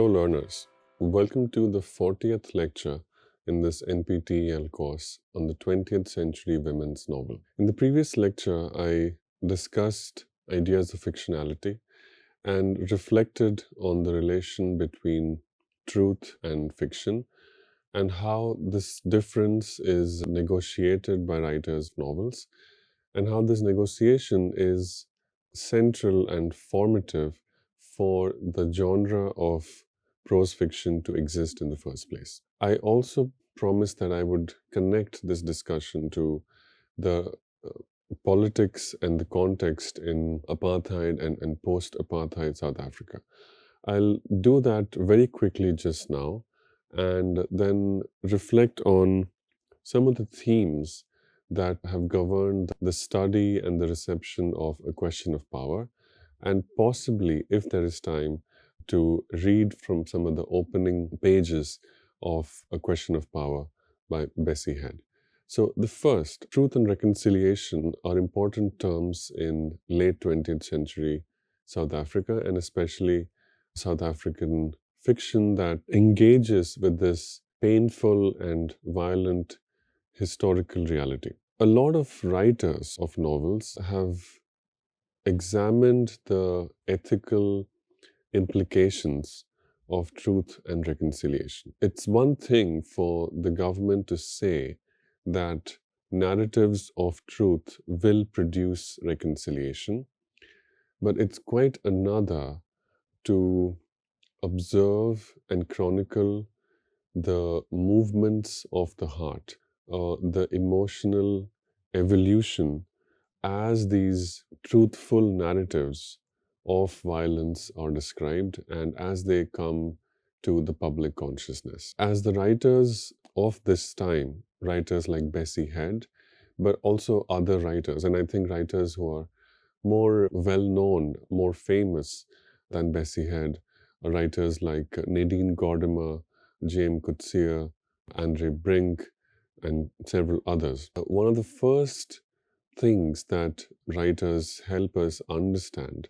Hello learners, welcome to the 40th lecture in this NPTEL course on the 20th century women's novel. In the previous lecture, I discussed ideas of fictionality and reflected on the relation between truth and fiction and how this difference is negotiated by writers of novels and how this negotiation is central and formative for the genre of prose fiction to exist in the first place. I also promised that I would connect this discussion to the politics and the context in apartheid and post-apartheid South Africa. I'll do that very quickly just now and then reflect on some of the themes that have governed the study and the reception of A Question of Power, and possibly, if there is time, to read from some of the opening pages of A Question of Power by Bessie Head. So the first, truth and reconciliation, are important terms in late 20th century South Africa, and especially South African fiction that engages with this painful and violent historical reality. A lot of writers of novels have examined the ethical implications of truth and reconciliation. It's one thing for the government to say that narratives of truth will produce reconciliation, but it's quite another to observe and chronicle the movements of the heart, the emotional evolution as these truthful narratives of violence are described and as they come to the public consciousness. As the writers of this time, writers like Bessie Head, but also other writers, and I think writers who are more well-known, more famous than Bessie Head, are writers like Nadine Gordimer, James Coetzee, Andre Brink, and several others. One of the first things that writers help us understand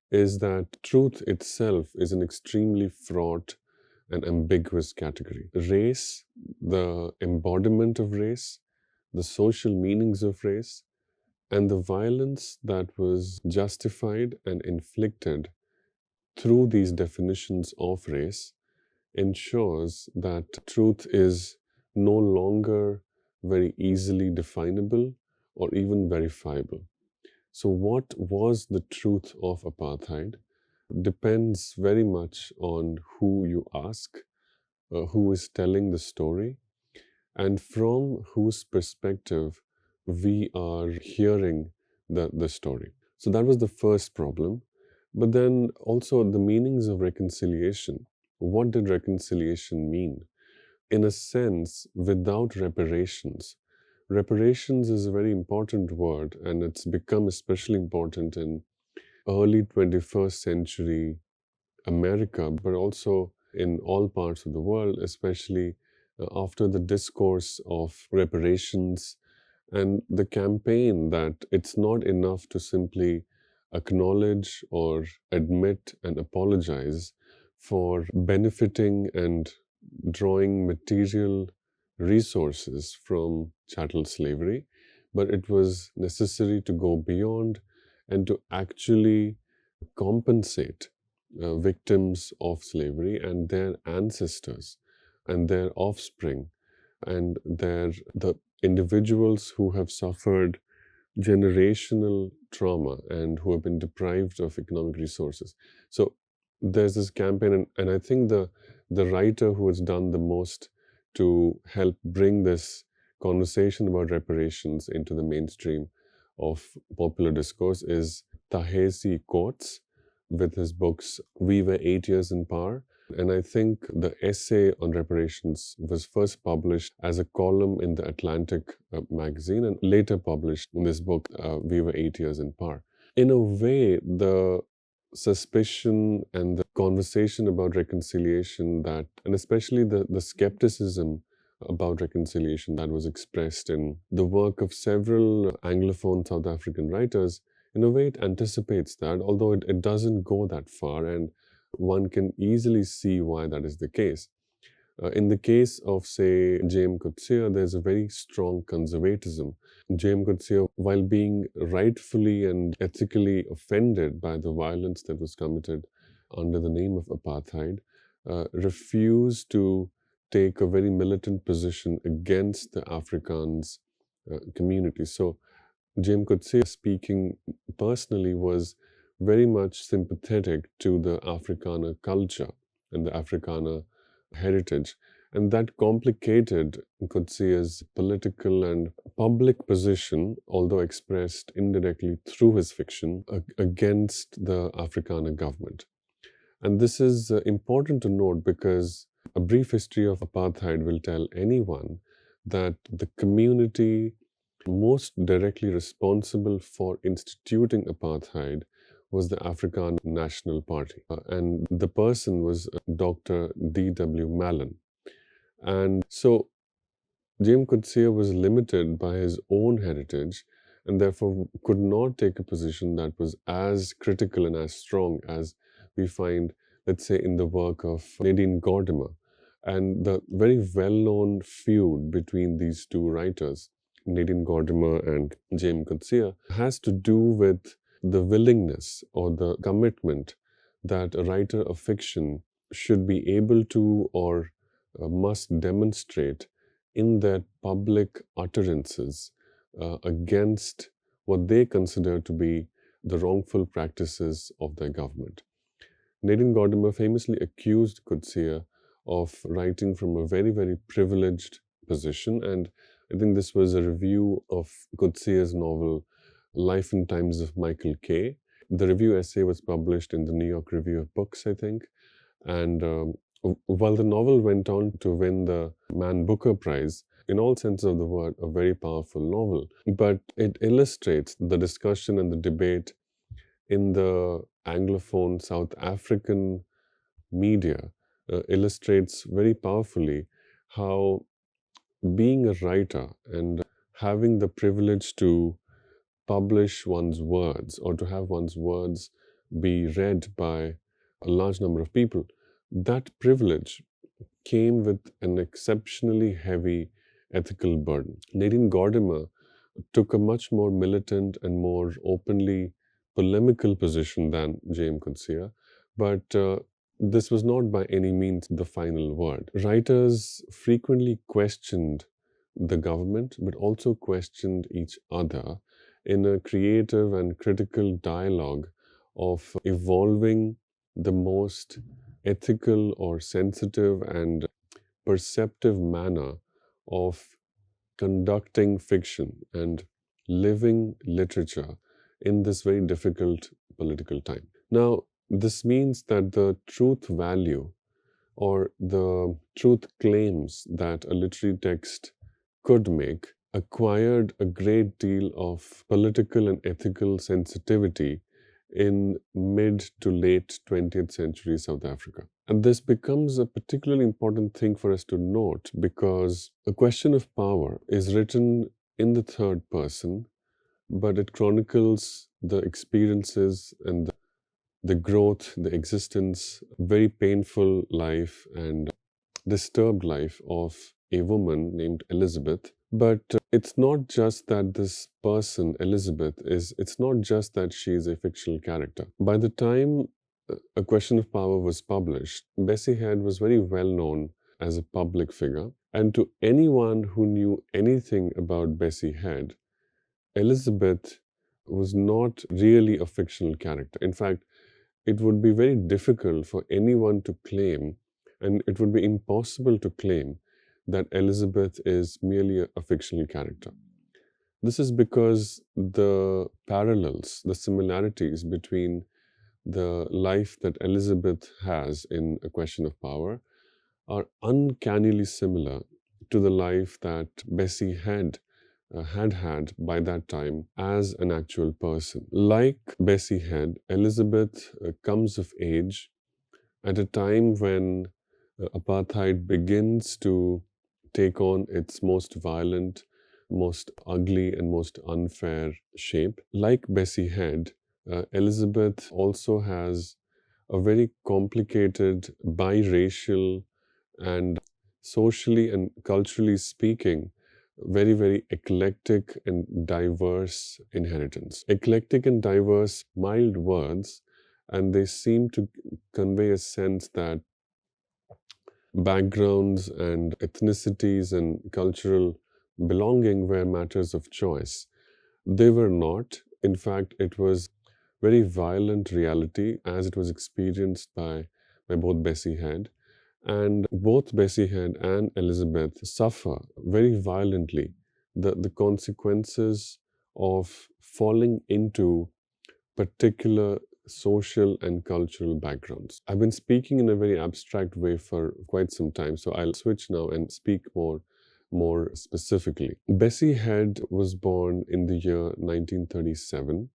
is that truth itself is an extremely fraught and ambiguous category. Race, the embodiment of race, the social meanings of race, and the violence that was justified and inflicted through these definitions of race ensures that truth is no longer very easily definable or even verifiable. So what was the truth of apartheid depends very much on who you ask, who is telling the story, and from whose perspective we are hearing the story. So that was the first problem. But then also the meanings of reconciliation. What did reconciliation mean? In a sense, without reparations. Reparations is a very important word, and it's become especially important in early 21st century America, but also in all parts of the world, especially after the discourse of reparations and the campaign that it's not enough to simply acknowledge or admit and apologize for benefiting and drawing material resources from chattel slavery, but it was necessary to go beyond and to actually compensate victims of slavery and their ancestors and their offspring and the individuals who have suffered generational trauma and who have been deprived of economic resources. So there's this campaign, and I think the writer who has done the most to help bring this conversation about reparations into the mainstream of popular discourse is Ta-Nehisi Coates with his books We Were 8 Years in Power. And I think the essay on reparations was first published as a column in the Atlantic magazine and later published in this book, We Were 8 Years in Power. In a way, the suspicion and the conversation about reconciliation and especially the skepticism about reconciliation that was expressed in the work of several Anglophone South African writers, in a way it anticipates that, although it doesn't go that far. And one can easily see why that is the case. In the case of, say, James Coetzee, there's a very strong conservatism. James Coetzee, while being rightfully and ethically offended by the violence that was committed under the name of apartheid, refused to take a very militant position against the Afrikaans community. So James Coetzee, speaking personally, was very much sympathetic to the Afrikaner culture and the Afrikaner heritage. And that complicated Coetzee's political and public position, although expressed indirectly through his fiction, against the Afrikaner government. And this is important to note because a brief history of apartheid will tell anyone that the community most directly responsible for instituting apartheid was the Afrikaner National Party. And the person was Dr. D.W. Mallon. And so James Coetzee was limited by his own heritage and therefore could not take a position that was as critical and as strong as we find, let's say, in the work of Nadine Gordimer. And the very well-known feud between these two writers, Nadine Gordimer and James Coetzee, has to do with the willingness or the commitment that a writer of fiction should be able to or must demonstrate in their public utterances against what they consider to be the wrongful practices of their government. Nadine Gordimer famously accused Coetzee of writing from a very, very privileged position, and I think this was a review of Coetzee's novel Life and Times of Michael Kay. The review essay was published in the New York Review of Books, I think, and while the novel went on to win the Man Booker Prize, in all sense of the word, a very powerful novel, but it illustrates the discussion and the debate in the Anglophone South African media, illustrates very powerfully how being a writer and having the privilege to publish one's words or to have one's words be read by a large number of people, that privilege came with an exceptionally heavy ethical burden. Nadine Gordimer took a much more militant and more openly polemical position than James Coetzee, but this was not by any means the final word. Writers frequently questioned the government, but also questioned each other in a creative and critical dialogue of evolving the most ethical or sensitive and perceptive manner of conducting fiction and living literature in this very difficult political time. Now, this means that the truth value or the truth claims that a literary text could make acquired a great deal of political and ethical sensitivity in mid to late 20th century South Africa. And this becomes a particularly important thing for us to note because A Question of Power is written in the third person, but it chronicles the experiences and the growth, the existence, very painful life and disturbed life of a woman named Elizabeth. But it's not just that this person, Elizabeth, it's not just that she is a fictional character. By the time A Question of Power was published, Bessie Head was very well known as a public figure. And to anyone who knew anything about Bessie Head, Elizabeth was not really a fictional character. In fact, it would be very difficult for anyone to claim, and it would be impossible to claim, that Elizabeth is merely a fictional character. This is because the parallels, the similarities between the life that Elizabeth has in A Question of Power are uncannily similar to the life that Bessie had had by that time as an actual person. Like Bessie Head, Elizabeth comes of age at a time when apartheid begins to take on its most violent, most ugly, and most unfair shape. Like Bessie Head, Elizabeth also has a very complicated, biracial, and socially and culturally speaking, very, very eclectic and diverse inheritance. Eclectic and diverse, mild words, and they seem to convey a sense that backgrounds and ethnicities and cultural belonging were matters of choice. They were not. In fact, it was very violent reality as it was experienced by both Bessie Head. And both Bessie Head and Elizabeth suffer very violently the consequences of falling into particular social and cultural backgrounds. I've been speaking in a very abstract way for quite some time, so I'll switch now and speak more specifically. Bessie Head was born in the year 1937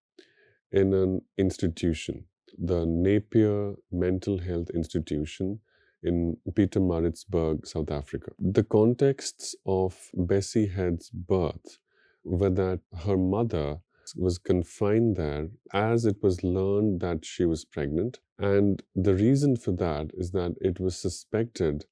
in an institution, the Napier Mental Health Institution in Pietermaritzburg, South Africa. The contexts of Bessie Head's birth were that her mother was confined there as it was learned that she was pregnant. And the reason for that is that it was suspected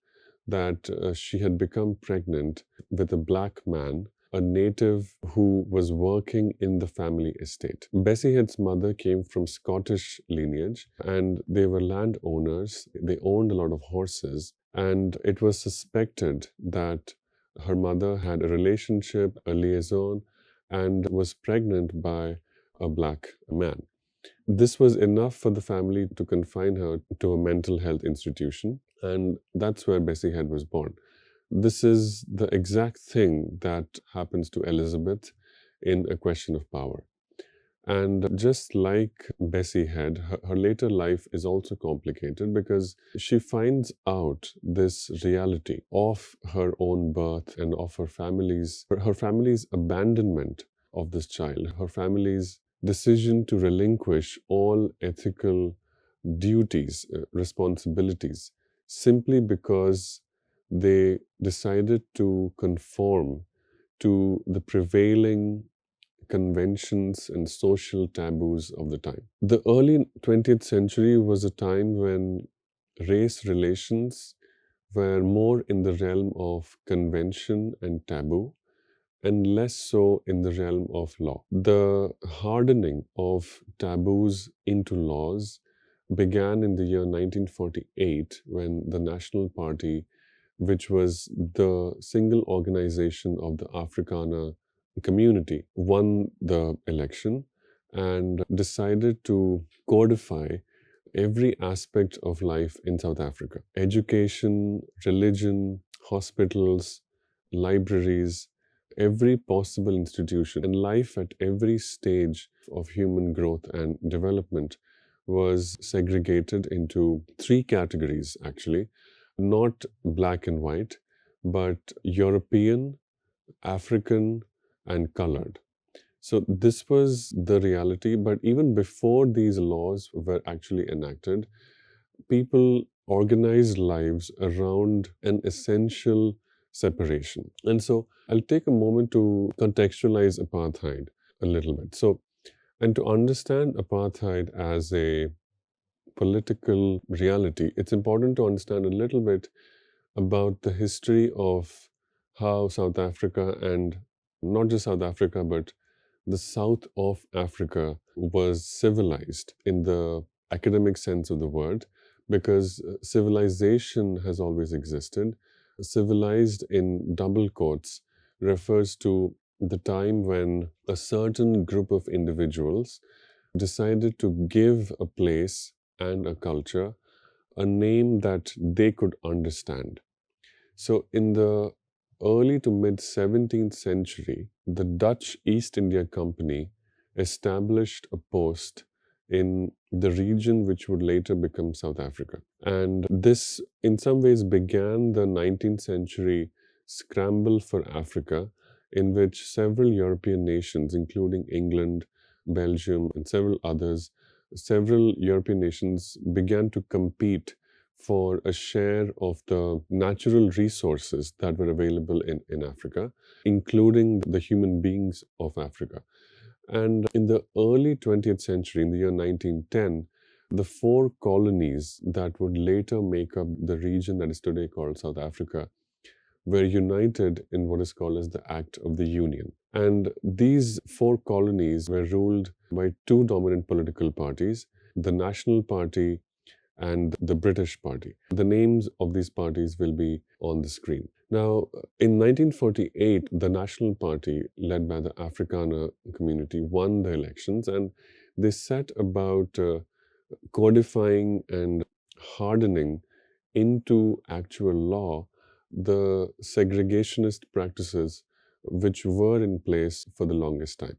that she had become pregnant with a black man, a native who was working in the family estate. Bessie Head's mother came from Scottish lineage and they were landowners. They owned a lot of horses, and it was suspected that her mother had a relationship, a liaison, and was pregnant by a black man. This was enough for the family to confine her to a mental health institution, and that's where Bessie Head was born. This is the exact thing that happens to Elizabeth in A Question of Power. And just like Bessie Head, her later life is also complicated because she finds out this reality of her own birth and of her family's abandonment of this child, her family's decision to relinquish all ethical duties, responsibilities, simply because they decided to conform to the prevailing conventions and social taboos of the time. The early 20th century was a time when race relations were more in the realm of convention and taboo, and less so in the realm of law. The hardening of taboos into laws began in the year 1948 when the National Party, which was the single organization of the Afrikaner community, won the election and decided to codify every aspect of life in South Africa: education, religion, hospitals, libraries, every possible institution, and life at every stage of human growth and development was segregated into three categories, actually. Not black and white, but European, African, and colored. So this was the reality, but even before these laws were actually enacted, people organized lives around an essential separation. And so I'll take a moment to contextualize apartheid a little bit. And to understand apartheid as a political reality, it's important to understand a little bit about the history of how South Africa, and not just South Africa, but the south of Africa, was civilized in the academic sense of the word, because civilization has always existed. Civilized in double quotes refers to the time when a certain group of individuals decided to give a place and a culture a name that they could understand. So, in the early to mid 17th century, the Dutch East India Company established a post in the region which would later become South Africa. And this, in some ways, began the 19th century scramble for Africa, in which several European nations, including England, Belgium, and several European nations began to compete for a share of the natural resources that were available in Africa, including the human beings of Africa. And in the early 20th century, in the year 1910, the four colonies that would later make up the region that is today called South Africa were united in what is called as the Act of the Union. And these four colonies were ruled by two dominant political parties, the National Party and the British Party. The names of these parties will be on the screen. Now, in 1948, the National Party, led by the Afrikaner community, won the elections, and they set about codifying and hardening into actual law the segregationist practices which were in place for the longest time.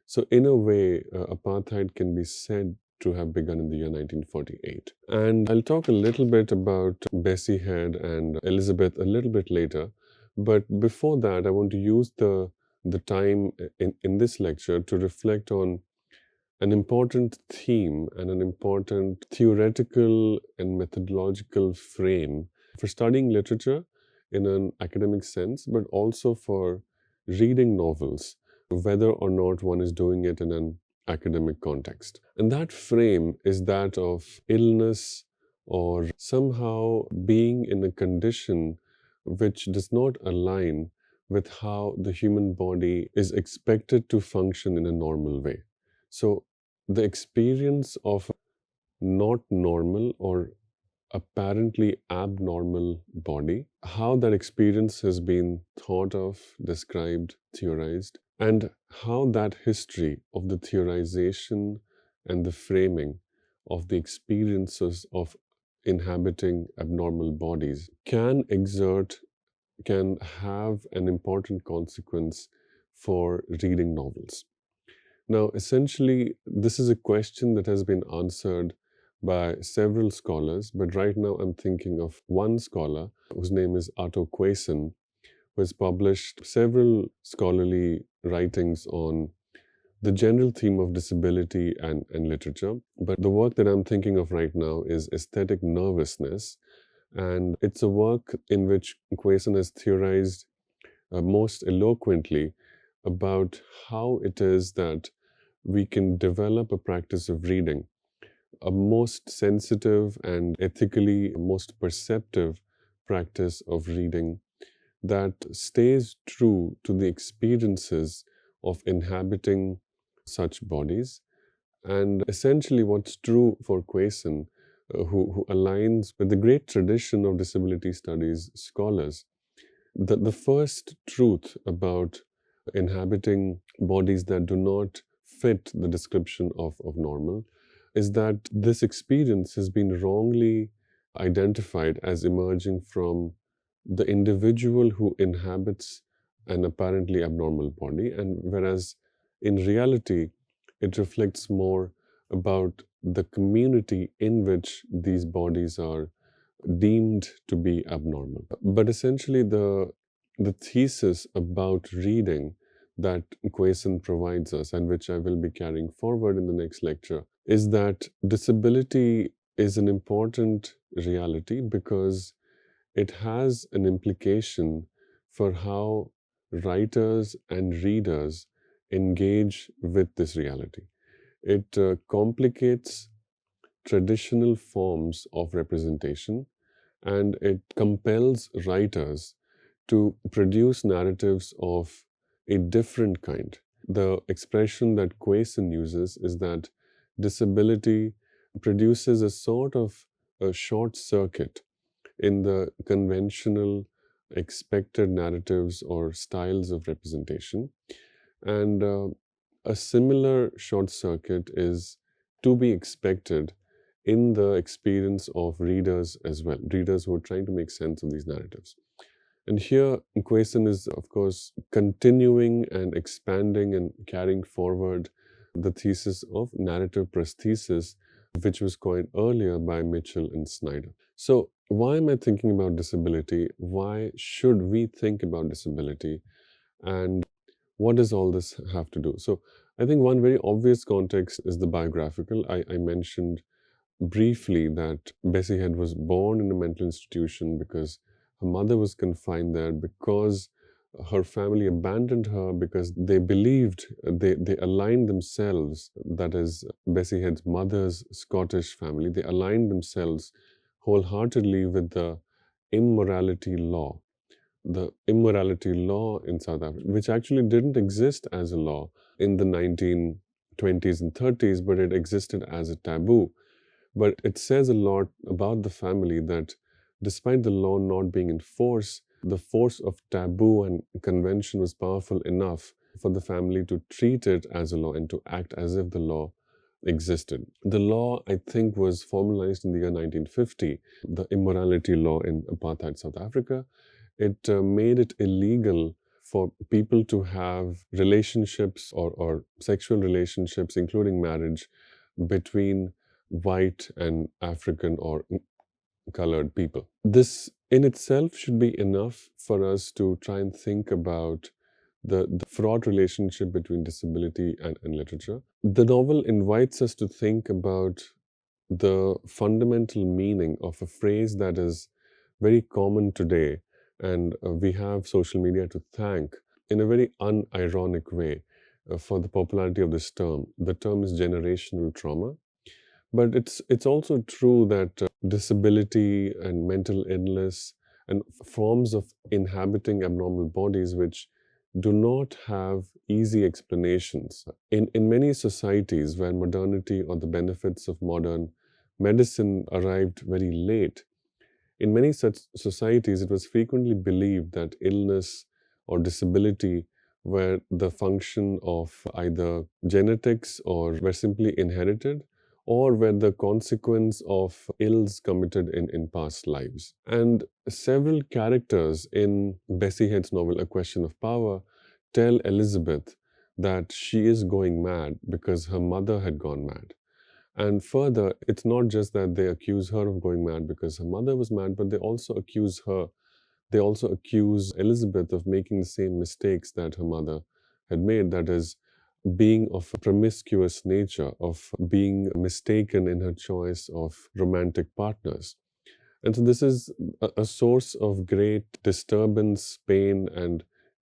So, in a way, apartheid can be said to have begun in the year 1948. And I'll talk a little bit about Bessie Head and Elizabeth a little bit later. But before that, I want to use the time in this lecture to reflect on an important theme and an important theoretical and methodological frame for studying literature in an academic sense, but also for reading novels, whether or not one is doing it in an academic context. And that frame is that of illness or somehow being in a condition which does not align with how the human body is expected to function in a normal way. So, the experience of not normal or apparently abnormal body, how that experience has been thought of, described, theorized, and how that history of the theorization and the framing of the experiences of inhabiting abnormal bodies can have an important consequence for reading novels. Now, essentially, this is a question that has been answered by several scholars, but right now I'm thinking of one scholar whose name is Otto Quayson, who has published several scholarly writings on the general theme of disability and literature. But the work that I'm thinking of right now is Aesthetic Nervousness, and it's a work in which Quayson has theorized most eloquently about how it is that we can develop a practice of reading, a most sensitive and ethically most perceptive practice of reading that stays true to the experiences of inhabiting such bodies. And essentially, what's true for Quayson, who aligns with the great tradition of disability studies scholars, that the first truth about inhabiting bodies that do not fit the description of normal is that this experience has been wrongly identified as emerging from the individual who inhabits an apparently abnormal body, and whereas in reality it reflects more about the community in which these bodies are deemed to be abnormal. But essentially, the thesis about reading that Quayson provides us, and which I will be carrying forward in the next lecture, is that disability is an important reality because it has an implication for how writers and readers engage with this reality. It complicates traditional forms of representation, and it compels writers to produce narratives of a different kind. The expression that Quayson uses is that disability produces a sort of a short circuit in the conventional expected narratives or styles of representation. And a similar short circuit is to be expected in the experience of readers as well, readers who are trying to make sense of these narratives. And here, Quayson is, of course, continuing and expanding and carrying forward the thesis of narrative prosthesis, which was coined earlier by Mitchell and Snyder. So, why am I thinking about disability? Why should we think about disability? And what does all this have to do? So, I think one very obvious context is the biographical. I mentioned briefly that Bessie Head was born in a mental institution because her mother was confined there because her family abandoned her because they believed they aligned themselves, that is, Bessie Head's mother's Scottish family, they aligned themselves wholeheartedly with the immorality law. The immorality law in South Africa, which actually didn't exist as a law in the 1920s and 30s, but it existed as a taboo. But it says a lot about the family that despite the law not being in force, the force of taboo and convention was powerful enough for the family to treat it as a law and to act as if the law existed. The law, I think, was formalized in the year 1950, the immorality law in apartheid South Africa. It made it illegal for people to have relationships or sexual relationships, including marriage, between white and African or colored people. This in itself should be enough for us to try and think about the fraught relationship between disability and literature. The novel invites us to think about the fundamental meaning of a phrase that is very common today, and we have social media to thank in a very unironic way for the popularity of this term. The term is generational trauma. But it's also true that disability and mental illness and forms of inhabiting abnormal bodies which do not have easy explanations. In many societies where modernity or the benefits of modern medicine arrived very late, in many such societies it was frequently believed that illness or disability were the function of either genetics or were simply inherited or were the consequence of ills committed in past lives. And several characters in Bessie Head's novel, A Question of Power, tell Elizabeth that she is going mad because her mother had gone mad. And further, it's not just that they accuse her of going mad because her mother was mad, but they also accuse Elizabeth of making the same mistakes that her mother had made, that is, being of a promiscuous nature, of being mistaken in her choice of romantic partners. And so this is a source of great disturbance, pain,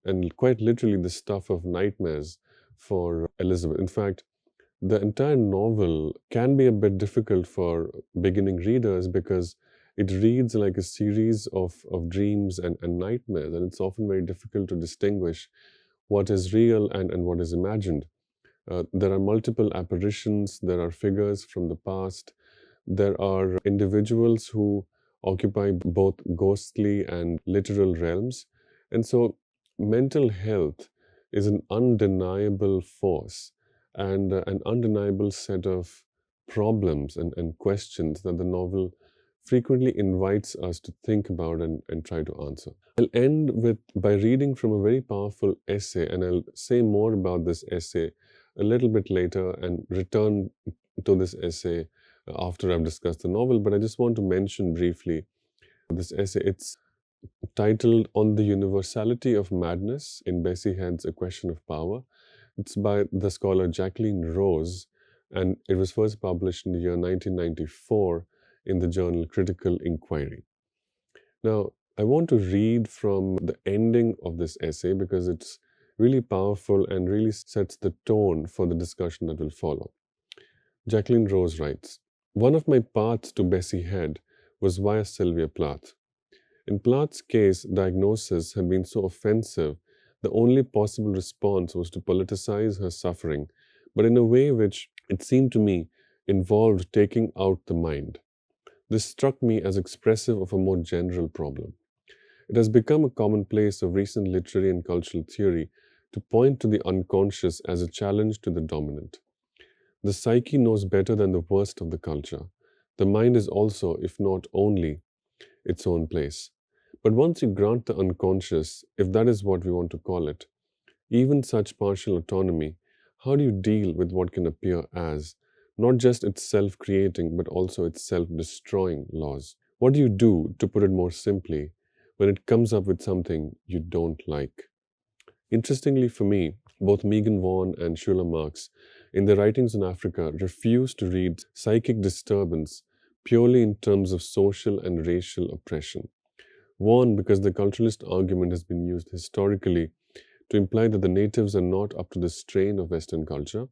and quite literally the stuff of nightmares for Elizabeth. In fact, the entire novel can be a bit difficult for beginning readers because it reads like a series of dreams and nightmares, and it's often very difficult to distinguish what is real and what is imagined. There are multiple apparitions, there are figures from the past, there are individuals who occupy both ghostly and literal realms. And so mental health is an undeniable force and an undeniable set of problems and questions that the novel frequently invites us to think about and try to answer. I'll end by reading from a very powerful essay, and I'll say more about this essay a little bit later and return to this essay after I've discussed the novel. But I just want to mention briefly this essay. It's titled On the Universality of Madness in Bessie Head's A Question of Power. It's by the scholar Jacqueline Rose, and it was first published in the year 1994 in the journal Critical Inquiry. Now, I want to read from the ending of this essay because it's really powerful and really sets the tone for the discussion that will follow. Jacqueline Rose writes, "One of my paths to Bessie Head was via Sylvia Plath. In Plath's case, diagnosis had been so offensive, the only possible response was to politicize her suffering, but in a way which, it seemed to me, involved taking out the mind. This struck me as expressive of a more general problem. It has become a commonplace of recent literary and cultural theory to point to the unconscious as a challenge to the dominant. The psyche knows better than the worst of the culture. The mind is also, if not only, its own place. But once you grant the unconscious, if that is what we want to call it, even such partial autonomy, how do you deal with what can appear as not just its self-creating, but also its self-destroying laws? What do you do, to put it more simply, when it comes up with something you don't like?" Interestingly for me, both Megan Vaughan and Shula Marks, in their writings on Africa, refuse to read psychic disturbance purely in terms of social and racial oppression. One, because the culturalist argument has been used historically to imply that the natives are not up to the strain of Western culture.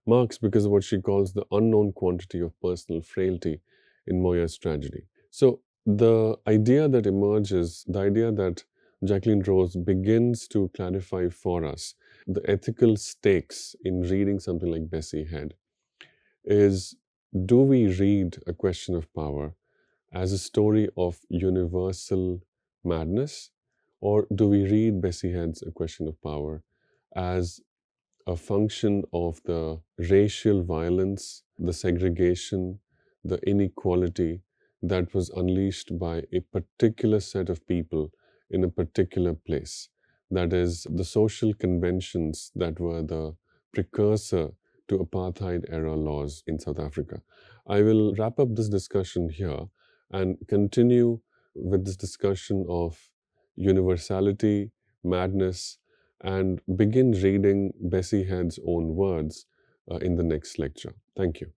Marx, because of what she calls the unknown quantity of personal frailty in Moya's tragedy. So, the idea that emerges, the idea that Jacqueline Rose begins to clarify for us the ethical stakes in reading something like Bessie Head is, do we read A Question of Power as a story of universal madness, or do we read Bessie Head's A Question of Power as a function of the racial violence, the segregation, the inequality that was unleashed by a particular set of people in a particular place? That is, the social conventions that were the precursor to apartheid era laws in South Africa. I will wrap up this discussion here and continue with this discussion of universality, madness, and begin reading Bessie Head's own words in the next lecture. Thank you.